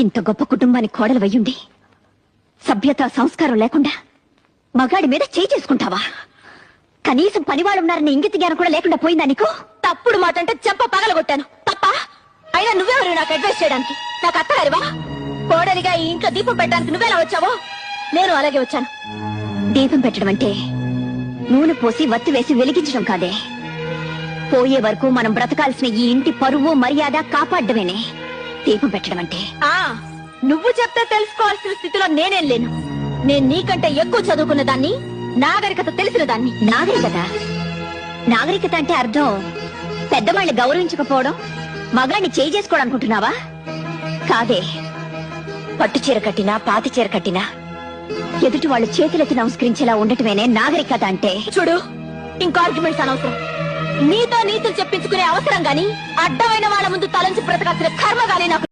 ఇంత గొప్ప కుటుంబానికి కోడలు వయ్యుండి సభ్యత సంస్కారం లేకుండా మగాడి మీద చేయి చేసుకుంటావా? కనీసం పనివాళ్ళున్నారని ఇంగిత జ్ఞానం కూడా లేకుండా పోయిందా నీకు? తప్పుడు మాట అంటే చెంప పగలగొట్టాను తప్ప. అయినా నువ్వెవరు నాకు అడ్వైస్ చేయడానికి? నాకు అత్తగారివా? కోడలిగా ఈ ఇంట్లో దీపం పెట్టడానికి నువ్వెలా వచ్చావో నేను అలాగే వచ్చాను. దీపం పెట్టడం అంటే నూనె పోసి వత్తి వేసి వెలిగించడం కాదే. పోయే వరకు మనం బ్రతకాల్సిన ఈ ఇంటి పరువు మర్యాద కాపాడమేనే దీపం పెట్టడం అంటే. నువ్వు చెప్తే తెలుసుకోవాల్సిన స్థితిలో నేనేం లేను. నేను నీకంటే ఎక్కువ చదువుకున్న దాన్ని, నాగరికత తెలిసిన దాన్ని. నాగరికత అంటే అర్థం పెద్దవాళ్ళని గౌరవించకపోవడం, మగాన్ని చేయి చేసుకోవడం అనుకుంటున్నావా? కాదే. పట్టు చీర కట్టినా పాతి చీర కట్టినా ఎదుటి వాళ్ళు చేతులెత్తి నమస్కరించేలా ఉండటమేనే నాగరికత అంటే. చూడు, ఇంకో ఆర్గ్యుమెంట్స్ అనవసరం. నీతో నీతులు చెప్పించుకునే అవసరం గాని అడ్డమైన వాళ్ళ ముందు తలంచి బ్రతకాల్సిన కర్మ గాని నాకు